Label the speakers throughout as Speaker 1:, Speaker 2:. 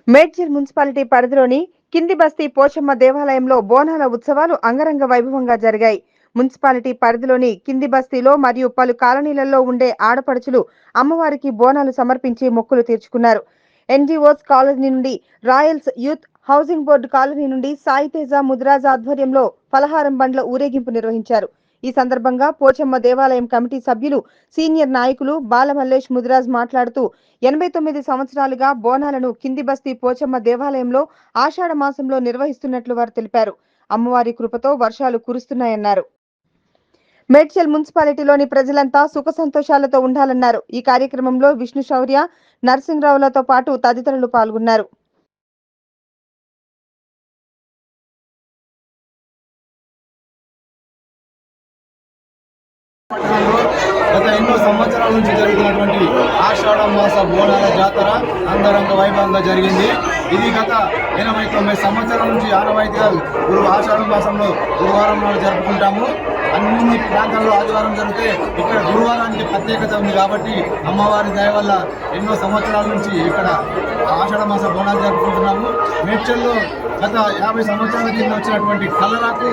Speaker 1: Medchal municipality పరిధిలోని కింది బస్తీ పోచమ్మ దేవాలయంలో బోనాల ఉత్సవాలు అంగరంగ వైభవంగా జరిగాయి. మున్సిపాలిటీ పరిధిలోని కింది బస్తీలో మరియు పలు కాలనీలలో ఉండే ఆడపడుచులు అమ్మవారికి బోనాలు సమర్పించి మొక్కులు తీర్చుకున్నారు. ఎన్జీఓస్ కాలనీ నుండి Royals youth housing board colony నుండి సాయితేజ ముద్రాజ్ ఆధ్వర్యంలో ఫలహారం బండ్ల ఊరేగింపు నిర్వహించారు. ఈ సందర్భంగా పోచమ్మ దేవాలయం కమిటీ సభ్యులు, సీనియర్ నాయకులు బాలమల్లేష్ ముద్రాజ్ మాట్లాడుతూ 89 సంవత్సరాలుగా బోనాలను కింది బస్తీ పోచమ్మ దేవాలయంలో ఆషాఢ మాసంలో నిర్వహిస్తున్నట్లు వారు తెలిపారు. అమ్మవారి కృపతో వర్షాలు కురుస్తున్నాయన్నారు. మేడ్చల్ మున్సిపాలిటీలోని ప్రజలంతా సుఖ సంతోషాలతో ఉండాలన్నారు. ఈ కార్యక్రమంలో విష్ణు శౌర్య, నరసింహరావులతో పాటు తదితరులు పాల్గొన్నారు.
Speaker 2: గత ఎన్నో సంవత్సరాల నుంచి జరుగుతున్నటువంటి ఆషాఢ మాస బోనాల జాతర అంగరంగ వైభవంగా జరిగింది. ఇది గత 89 సంవత్సరాల నుంచి ఆనవాయితీగా ఆషాఢ మాసంలో గురువారం నాడు జరుపుకుంటాము. అన్ని ప్రాంతాల్లో ఆదివారం జరిగితే ఇక్కడ గురువారానికి ప్రత్యేకత ఉంది కాబట్టి అమ్మవారి దయ వల్ల ఎన్నో సంవత్సరాల నుంచి ఇక్కడ ఆషాఢ మాస బోనాలు జరుపుకుంటున్నాము. మేడ్చల్లో గత 50 సంవత్సరాల కింద వచ్చినటువంటి కలరాకు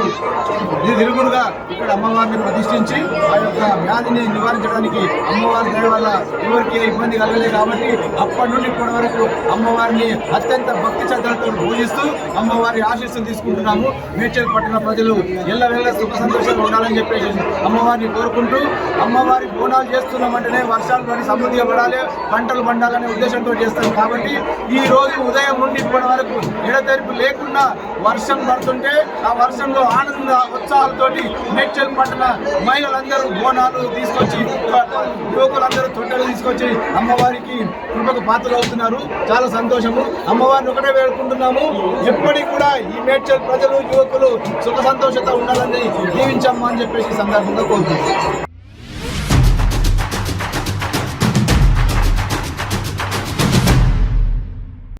Speaker 2: తిరుగుడుగా ఇక్కడ అమ్మవారిని ప్రతిష్ఠించి ఆ యొక్క వ్యాధిని నివారించడానికి అమ్మవారి దయ వల్ల ఎవరికి ఇబ్బంది కలగలేదు కాబట్టి అప్పటి నుండి ఇప్పటి వరకు అమ్మవారిని అత్యంత భక్తి శ్రద్ధలతో పూజిస్తూ అమ్మవారి ఆశీస్సులు తీసుకుంటున్నాము. మేడ్చల్ పట్టణ ప్రజలు ఎల్లవేళ సుఖ సంతోషంగా ఉండాలని చెప్పేసి అమ్మవారిని కోరుకుంటూ అమ్మవారి బోనాలు చేస్తున్నామంటేనే వర్షాలు పడి సమృద్ధిగా పడాలి, పంటలు పండాలనే ఉద్దేశంతో చేస్తాం కాబట్టి ఈ రోజు ఉదయం నుండి ఇప్పటి వరకు ఎడతెరిపి లేకుండా వర్షం పడుతుంటే ఆ వర్షంలో ఆనంద ఉత్సాహాలతోటి మేడ్చల్ పట్టణ మహిళలందరూ బోనాలు తీసుకొచ్చి, యువకులందరూ తొట్టెలు తీసుకొచ్చి అమ్మవారికి కృపకు పాత్రలు అవుతున్నారు. చాలా సంతోషము. అమ్మవారిని ఒకటే వేడుకుంటున్నాము, ఎప్పటికి కూడా ఈ మేడ్చల్ ప్రజలు యువకులు సుఖ సంతోషంగా ఉండాలని దీవించమ్మా అని చెప్పేసి సందర్భంగా కోరుకుంటున్నాం.